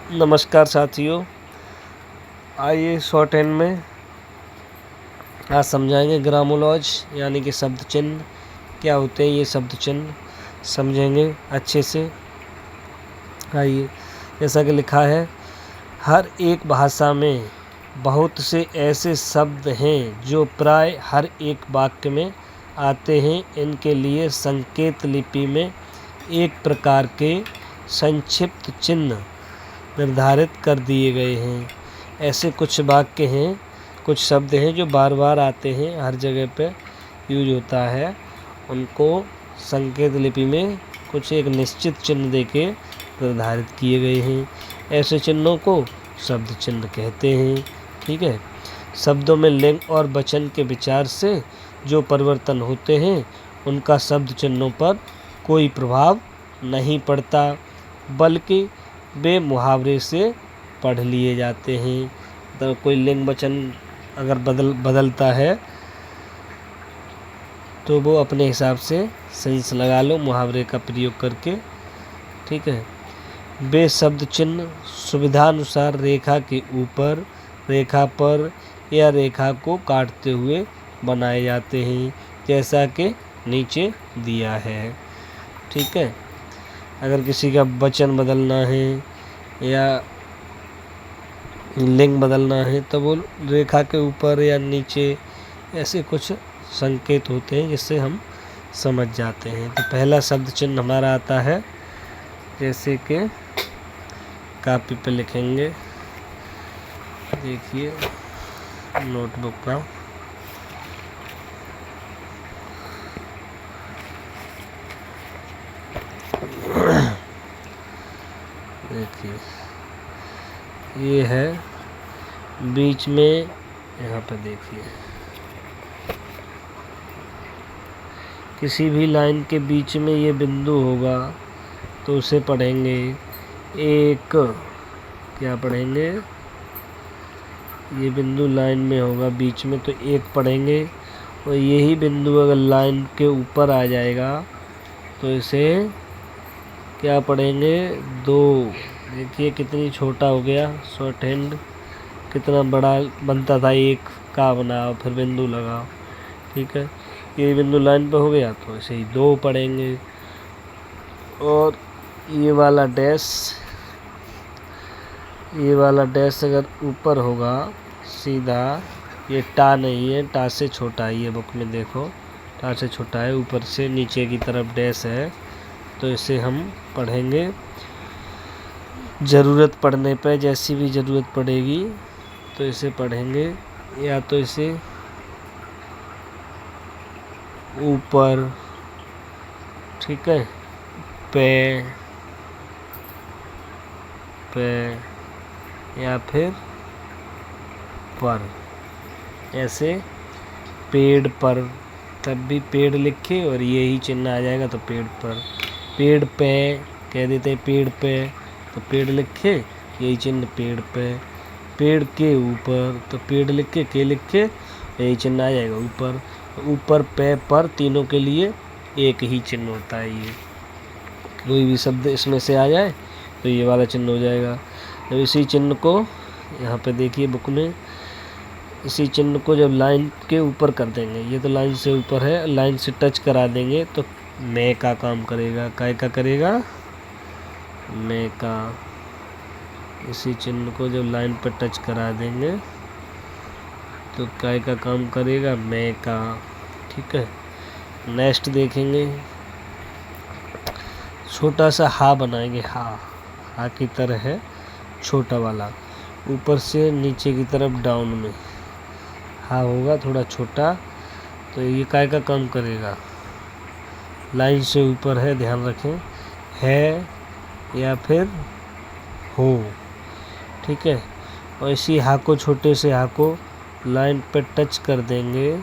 नमस्कार साथियों, आइए शॉर्ट हैंड में आज समझाएंगे ग्रामोलॉज यानी कि शब्द चिन्ह क्या होते हैं। ये शब्द चिन्ह समझेंगे अच्छे से। आइए, जैसा कि लिखा है, हर एक भाषा में बहुत से ऐसे शब्द हैं जो प्राय हर एक वाक्य में आते हैं। इनके लिए संकेत लिपि में एक प्रकार के संक्षिप्त चिन्ह निर्धारित कर दिए गए हैं। ऐसे कुछ वाक्य हैं, कुछ शब्द हैं जो बार बार आते हैं, हर जगह पे यूज होता है। उनको संकेत लिपि में कुछ एक निश्चित चिन्ह देके निर्धारित किए गए हैं। ऐसे चिन्हों को शब्द चिन्ह कहते हैं। ठीक है। शब्दों में लिंग और वचन के विचार से जो परिवर्तन होते हैं उनका शब्द चिन्हों पर कोई प्रभाव नहीं पड़ता, बल्कि वे मुहावरे से पढ़ लिए जाते हैं। तो कोई लिंग वचन अगर बदलता है तो वो अपने हिसाब से सेंस लगा लो मुहावरे का प्रयोग करके। ठीक है। वे शब्द चिन्ह सुविधानुसार रेखा के ऊपर, रेखा पर या रेखा को काटते हुए बनाए जाते हैं, जैसा कि नीचे दिया है। ठीक है। अगर किसी का वचन बदलना है या लिंग बदलना है तो वो रेखा के ऊपर या नीचे ऐसे कुछ संकेत होते हैं जिससे हम समझ जाते हैं। तो पहला शब्द चिन्ह हमारा आता है, जैसे कि कॉपी पे लिखेंगे, देखिए नोटबुक पर। देखिए ये है बीच में, यहाँ पे देखिए किसी भी लाइन के बीच में ये बिंदु होगा तो उसे पढ़ेंगे एक। क्या पढ़ेंगे? ये बिंदु लाइन में होगा बीच में तो एक पढ़ेंगे, और यही बिंदु अगर लाइन के ऊपर आ जाएगा तो इसे क्या पढ़ेंगे? दो। देखिए कितनी छोटा हो गया शॉर्ट हैंड, कितना बड़ा बनता था, एक का बनाओ फिर बिंदु लगाओ। ठीक है। ये बिंदु लाइन पे हो गया तो ऐसे ही दो पढ़ेंगे। और ये वाला डैश अगर ऊपर होगा सीधा, ये टा नहीं है, टा से छोटा है, ये बुक में देखो टा से छोटा है, ऊपर से नीचे की तरफ डैश है, तो इसे हम पढ़ेंगे ज़रूरत पड़ने पर, जैसी भी ज़रूरत पड़ेगी तो इसे पढ़ेंगे। या तो इसे ऊपर, ठीक है, पे या फिर पर, ऐसे पेड़ पर, तब भी पेड़ लिखे और यही चिन्ह आ जाएगा तो पेड़ पर। पेड़ पे कह देते हैं, पेड़ पे तो पेड़ लिखे यही चिन्ह पेड़ पे। पेड़ के ऊपर तो पेड़ लिखे, के लिखे यही चिन्ह आ जाएगा ऊपर। ऊपर, पे, पर, तीनों के लिए एक ही चिन्ह होता है। ये कोई भी शब्द इसमें से आ जाए तो ये वाला चिन्ह हो जाएगा। जब इसी चिन्ह को यहाँ पे देखिए बुक में, इसी चिन्ह को जब लाइन के ऊपर कर देंगे, ये तो लाइन से ऊपर है, लाइन से टच करा देंगे तो मैं का काम करेगा, काय का करेगा, मैं का। इसी चिन्ह को जब लाइन पर टच करा देंगे तो काय का काम करेगा, मैं का। ठीक है। नेक्स्ट देखेंगे, छोटा सा हा बनाएंगे, हा की तरह है छोटा वाला, ऊपर से नीचे की तरफ डाउन में हा होगा थोड़ा छोटा, तो ये काय का काम करेगा, लाइन से ऊपर है, ध्यान रखें, है या फिर हो। ठीक है। और इसी हा को, छोटे से हा को लाइन पर टच कर देंगे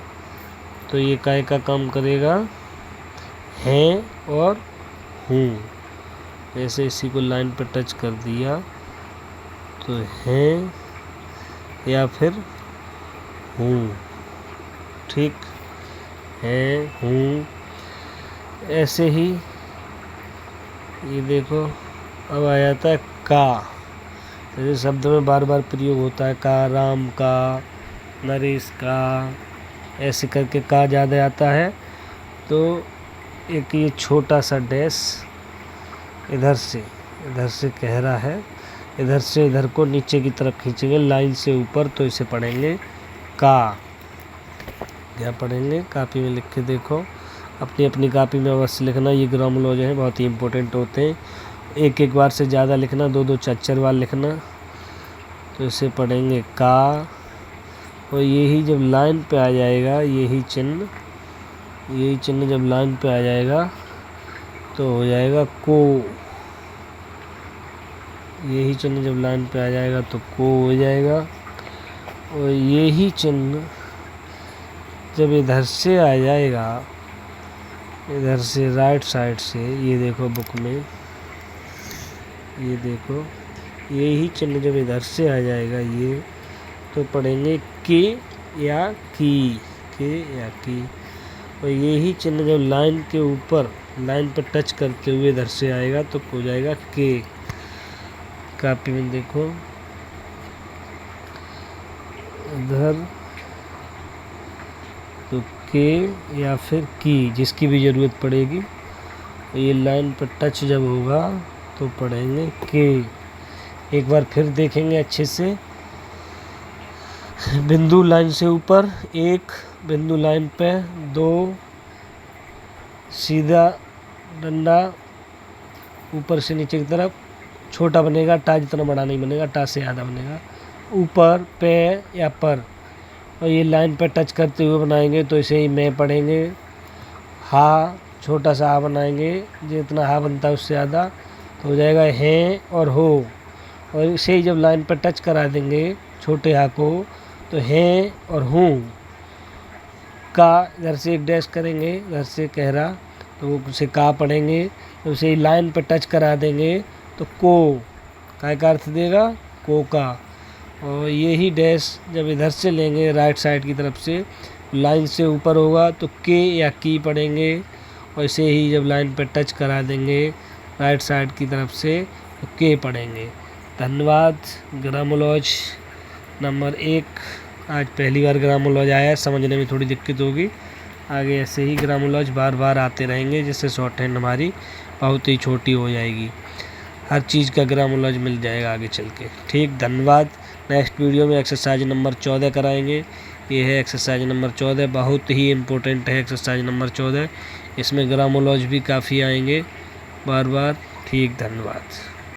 तो ये काय का काम करेगा, है और हूँ। ऐसे इसी को लाइन पर टच कर दिया तो है या फिर हूँ। ठीक है, हूँ। ऐसे ही ये देखो अब आ जाता है का। जैसे शब्द में बार बार प्रयोग होता है का, राम का, नरेश का, ऐसे करके का ज़्यादा आता है। तो एक ये छोटा सा डैश इधर से कह रहा है, इधर से इधर को नीचे की तरफ खींचेंगे लाइन से ऊपर, तो इसे पढ़ेंगे का। क्या पढ़ेंगे? कापी में लिख के देखो, अपनी अपनी कापी में अवश्य लिखना। ये ग्रामोलॉज हैं, बहुत ही इम्पोर्टेंट होते हैं। एक एक बार से ज़्यादा लिखना, दो दो चार चार बार लिखना। तो इसे पढ़ेंगे का, और यही जब लाइन पे आ जाएगा, यही चिन्ह जब लाइन पे आ जाएगा तो हो जाएगा को। यही चिन्ह जब लाइन पे आ जाएगा तो को हो जाएगा। और यही चिन्ह जब इधर से आ जाएगा, इधर से राइट साइड से, ये देखो बुक में, ये देखो, यही चिन्ह जब इधर से आ जाएगा ये, तो पढ़ेंगे के या की, और यही चिन्ह जब लाइन के ऊपर, लाइन पर टच करते हुए इधर से आएगा तो हो जाएगा के। कापी में देखो, इधर तो के या फिर की, जिसकी भी ज़रूरत पड़ेगी। ये लाइन पर टच जब होगा तो पढ़ेंगे के। एक बार फिर देखेंगे अच्छे से। बिंदु लाइन से ऊपर, एक बिंदु लाइन पे, दो सीधा डंडा ऊपर से नीचे की तरफ, छोटा बनेगा, टा जितना बड़ा नहीं बनेगा, टा से ज़्यादा बनेगा, ऊपर पे या पर, और ये लाइन पे टच करते हुए बनाएंगे तो इसे ही मैं पढ़ेंगे। हा, छोटा सा हा बनाएंगे, जितना हा बनता है उससे ज़्यादा, तो हो जाएगा है और हो। और इसे ही जब लाइन पर टच करा देंगे छोटे हा को, तो है और हूँ। का इधर से एक डैश करेंगे, इधर से कह रहा, तो उसे का पढ़ेंगे। तो उसे लाइन पर टच करा देंगे तो को, काय का अर्थ देगा? को का। और यही डैश जब इधर से लेंगे राइट साइड की तरफ से, लाइन से ऊपर होगा तो के या की पढ़ेंगे। और इसे ही जब लाइन पर टच करा देंगे राइट साइड की तरफ से तो के पढ़ेंगे। धन्यवाद। ग्रामोलॉज नंबर 1, आज पहली बार ग्रामोलॉज आया, समझने में थोड़ी दिक्कत होगी। आगे ऐसे ही ग्रामोलॉज बार बार आते रहेंगे, जिससे शॉर्ट हैंड हमारी बहुत ही छोटी हो जाएगी। हर चीज़ का ग्रामोलॉज मिल जाएगा आगे चल के। ठीक, धन्यवाद। नेक्स्ट वीडियो में एक्सरसाइज नंबर 14 कराएंगे। ये है एक्सरसाइज नंबर 14, बहुत ही इम्पोर्टेंट है एक्सरसाइज नंबर 14। इसमें ग्रामोलॉज भी काफ़ी आएंगे बार बार। ठीक, धन्यवाद।